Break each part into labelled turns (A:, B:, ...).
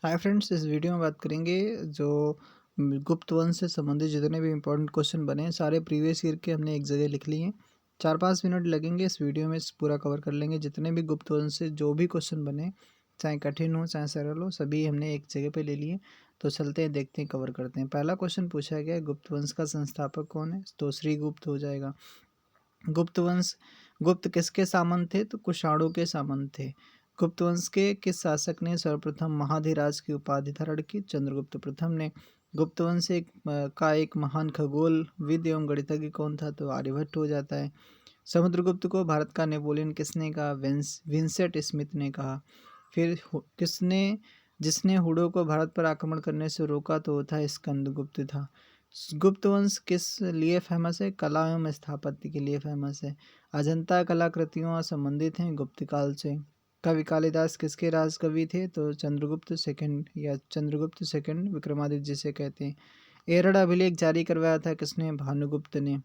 A: Hi friends, इस video में बात करेंगे जो गुप्त वंश से संबंधित जितने भी इम्पोर्टेंट क्वेश्चन बने हैं सारे प्रीवियस ईयर के हमने एक जगह लिख लिए हैं। 4-5 मिनट लगेंगे इस वीडियो में, इस पूरा कवर कर लेंगे। जितने भी गुप्त वंश से जो भी क्वेश्चन बने, चाहे कठिन हो चाहे सरल हो, सभी हमने एक जगह पे ले लिए। तो चलते हैं, देखते हैं, कवर करते हैं। पहला क्वेश्चन पूछा गया है, गुप्त वंश का संस्थापक कौन है? तो श्रीगुप्त हो जाएगा। गुप्त वंश, गुप्त किसके सामंत थे? तो कुषाणों के सामंत थे। गुप्त वंश के किस शासक ने सर्वप्रथम महाधिराज की उपाधि धारण की? चंद्रगुप्त प्रथम ने। गुप्त वंश का एक महान खगोलविद एवं गणितज्ञ कौन था? तो आर्यभट्ट हो जाता है। समुद्रगुप्त को भारत का नेपोलियन किसने कहा? विंसेंट स्मिथ ने कहा। फिर किसने जिसने हुडों को भारत पर आक्रमण करने से रोका? तो वो था स्कंदगुप्त था। गुप्त वंश किस लिए फेमस है? कला एवं स्थापत्य के लिए फेमस है। अजंता कलाकृतियों संबंधित हैं गुप्त काल से। कवि कालिदास किसके राज कवि थे? तो चंद्रगुप्त सेकंड या चंद्रगुप्त सेकंड विक्रमादित्य जिसे कहते हैं। एरड़ अभिलेख जारी करवाया था किसने? भानुगुप्त ने।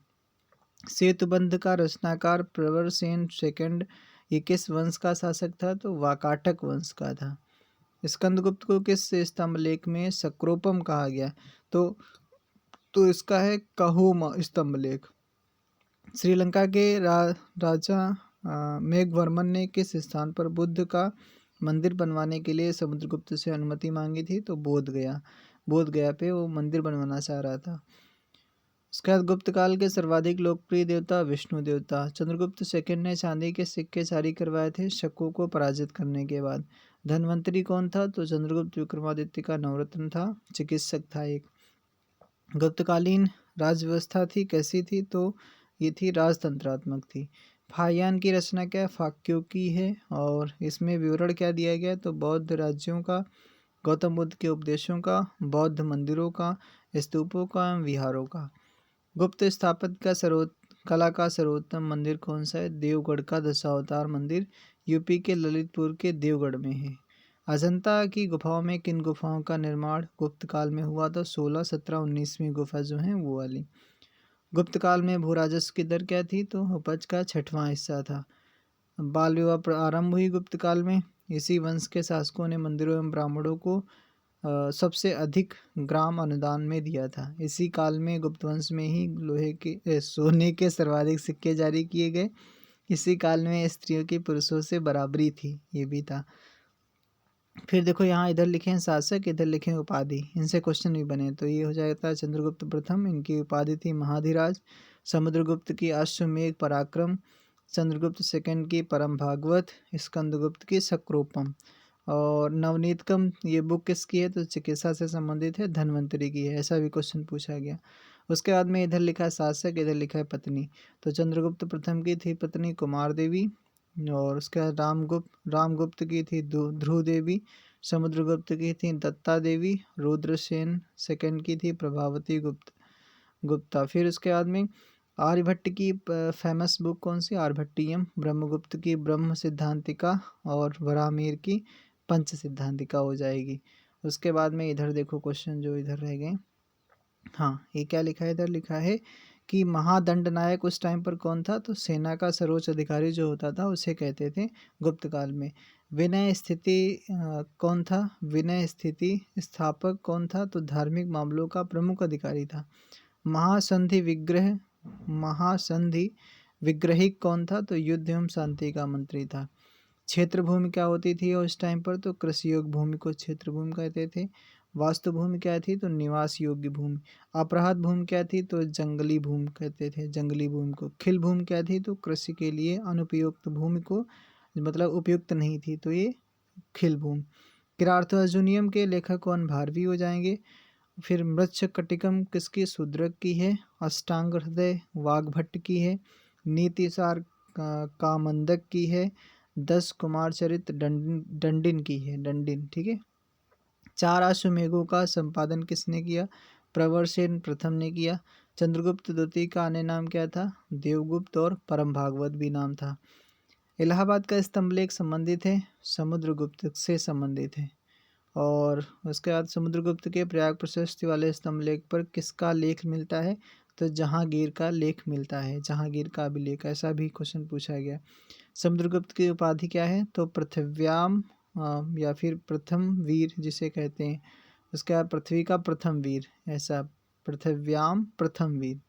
A: सेतुबंध का रचनाकार प्रवरसेन सेकंड, ये किस वंश का शासक था? तो वाकाटक वंश का था। स्कंदगुप्त को किस स्तंभ लेख में सक्रोपम कहा गया? तो इसका है कहोमा स्तंभ लेख। श्रीलंका के राजा मेघवर्मन ने किस स्थान पर बुद्ध का मंदिर बनवाने के लिए समुद्रगुप्त से अनुमति मांगी थी? तो बोध गया पे वो मंदिर बनवाना चाह रहा था। उसके बाद गुप्त काल के सर्वाधिक लोकप्रिय देवता विष्णु देवता। चंद्रगुप्त सेकंड ने चांदी के सिक्के जारी करवाए थे शकों को पराजित करने के बाद। धनवंतरी कौन था? तो चंद्रगुप्त विक्रमादित्य का नवरत्न था, चिकित्सक था एक। गुप्तकालीन राज्य व्यवस्था थी कैसी थी? तो ये थी राजतंत्रात्मक थी। फाहियान की रचना क्या? फाक्यों की है। और इसमें विवरण क्या दिया गया? तो बौद्ध राज्यों का, गौतम बुद्ध के उपदेशों का, बौद्ध मंदिरों का, स्तूपों का एवं विहारों का। गुप्त स्थापत्य का कला का सर्वोत्तम मंदिर कौन सा है? देवगढ़ का दशावतार मंदिर, यूपी के ललितपुर के देवगढ़ में है। अजंता की गुफाओं में किन गुफाओं का निर्माण गुप्त काल में हुआ था? 16, 17, 19वीं गुफा जो है वो वाली। गुप्त काल में भू राजस्व की दर क्या थी? तो उपज का 6वां हिस्सा था। बाल विवाह आरंभ हुई गुप्त काल में। इसी वंश के शासकों ने मंदिरों एवं ब्राह्मणों को सबसे अधिक ग्राम अनुदान में दिया था। इसी काल में गुप्त वंश में ही सोने के सर्वाधिक सिक्के जारी किए गए। इसी काल में स्त्रियों की पुरुषों से बराबरी थी, ये भी था। फिर देखो यहाँ इधर लिखे हैं शासक, इधर लिखे हैं उपाधि, इनसे क्वेश्चन भी बने। तो ये हो जाता है चंद्रगुप्त प्रथम, इनकी उपाधि थी महाधिराज। समुद्रगुप्त की अश्वमेध पराक्रम, चंद्रगुप्त सेकंड की परम भागवत, स्कंदगुप्त की सक्रोपम। और नवनीतकम ये बुक किसकी है? तो चिकित्सा से संबंधित है, धन्वंतरी की है। ऐसा भी क्वेश्चन पूछा गया। उसके बाद में इधर लिखा है शासक, इधर लिखा है पत्नी। तो चंद्रगुप्त प्रथम की थी पत्नी कुमार देवी, और उसके बाद रामगुप्त की थी ध्रुव देवी। समुद्रगुप्त की थी दत्ता देवी। रुद्रसेन सेकंड की थी प्रभावती गुप्ता। फिर उसके बाद में आर्यभट्ट की फेमस बुक कौन सी? आर्यभट्टियम। ब्रह्मगुप्त की ब्रह्म सिद्धांतिका, और वराहमिहिर की पंच सिद्धांतिका हो जाएगी। उसके बाद में इधर देखो क्वेश्चन जो इधर रह गए। हाँ, ये क्या लिखा है? इधर लिखा है कि महादंड नायक उस टाइम पर कौन था? तो सेना का सर्वोच्च अधिकारी जो होता था उसे कहते थे गुप्त काल में। विनय स्थिति कौन था? विनय स्थिति स्थापक कौन था? तो धार्मिक मामलों का प्रमुख अधिकारी था। महासंधि विग्रहिक कौन था? तो युद्ध एवं शांति का मंत्री था। क्षेत्र भूमि क्या होती थी उस टाइम पर? तो कृषि योग्य भूमि को क्षेत्र भूमि कहते थे। वास्तु भूमि क्या थी? तो निवास योग्य भूमि। अपराध भूमि क्या थी? तो जंगली भूमि कहते थे, जंगली भूमि को। खिल भूमि क्या थी? तो कृषि के लिए अनुपयुक्त भूमि को, मतलब उपयुक्त नहीं थी, तो ये खिल भूमि। किरार्थ अर्जुनियम के लेखक कौन? भारवी हो जाएंगे। फिर मृच्छ कटिकम किसकी? शूद्रक की है। अष्टांग हृदय वाग्भट्ट की है। नीतिसार कामंदक की है। 10 कुमार चरित डंडिन की है, डंडिन, ठीक है। 4 अश्वमेघों का संपादन किसने किया? प्रवरसेन प्रथम ने किया। चंद्रगुप्त द्वितीय का अन्य नाम क्या था? देवगुप्त, और परम भागवत भी नाम था। इलाहाबाद का स्तंभ लेख संबंधित है, समुद्रगुप्त से संबंधित है। और उसके बाद समुद्रगुप्त के प्रयाग प्रशस्ति वाले स्तंभ लेख पर किसका लेख मिलता है? तो जहांगीर का लेख मिलता है, जहांगीर का अभिलेख। ऐसा भी क्वेश्चन पूछा गया। समुद्रगुप्त की उपाधि क्या है? तो पृथिव्याम या फिर प्रथम वीर जिसे कहते हैं। उसके बाद पृथ्वी का प्रथम वीर, ऐसा पृथिव्याम प्रथम वीर।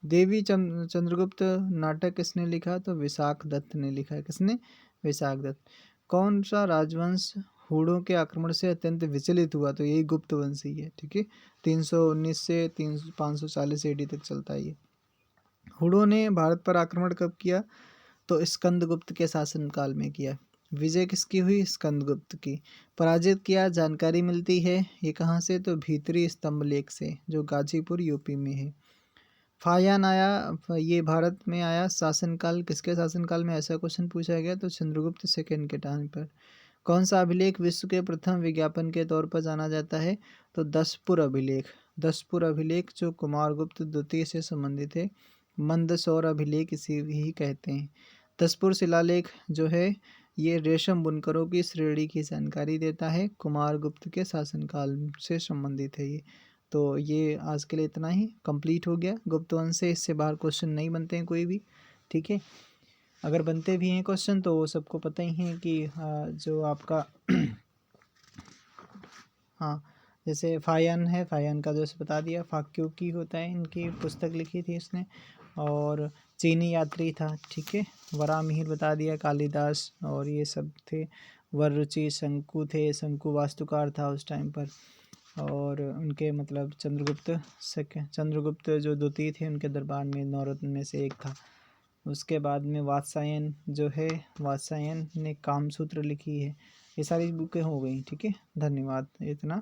A: देवी चंद्रगुप्त नाटक किसने लिखा? तो विशाख दत्त ने लिखा है। किसने? विशाख दत्त। कौन सा राजवंश हूणों के आक्रमण से अत्यंत विचलित हुआ? तो यही गुप्त वंश ही है। ठीक है, 319 से 540 एडी तक चलता है ये। हूणों ने भारत पर आक्रमण कब किया? तो स्कंदगुप्त के शासनकाल में किया। विजय किसकी हुई? स्कंदगुप्त की। पराजित किया, जानकारी मिलती है ये कहाँ से? तो भीतरी स्तंभ लेख से, जो गाजीपुर यूपी में है। फायान आया, ये भारत में आया शासनकाल, किसके शासनकाल में? ऐसा क्वेश्चन पूछा गया तो चंद्रगुप्त सेकंड के टाइम पर। कौन सा अभिलेख विश्व के प्रथम विज्ञापन के तौर पर जाना जाता है? तो दसपुर अभिलेख। दसपुर अभिलेख जो कुमारगुप्त द्वितीय से संबंधित है। मंदसौर अभिलेख इसी ही कहते हैं। दसपुर शिलालेख जो है ये रेशम बुनकरों की श्रेणी की जानकारी देता है, कुमारगुप्त के शासनकाल से संबंधित है ये। तो ये आज के लिए इतना ही कंप्लीट हो गया गुप्त वंश से। इससे बाहर क्वेश्चन नहीं बनते हैं कोई भी। ठीक है, अगर बनते भी हैं क्वेश्चन तो सबको पता ही है कि जो आपका हाँ, जैसे फायान है, फायान का जैसे बता दिया, फाक्योकी होता है, इनकी पुस्तक लिखी थी इसने। और चीनी यात्री था। ठीक है, वरामिहिर बता दिया, कालिदास और ये सब थे। वररुचि शंकु थे, शंकु वास्तुकार था उस टाइम पर। और उनके मतलब चंद्रगुप्त जो द्वितीय थे उनके दरबार में 9 रत्न में से एक था। उसके बाद में वात्स्यायन जो है, वात्स्यायन ने कामसूत्र लिखी है। ये सारी बुकें हो गई। ठीक है, धन्यवाद, इतना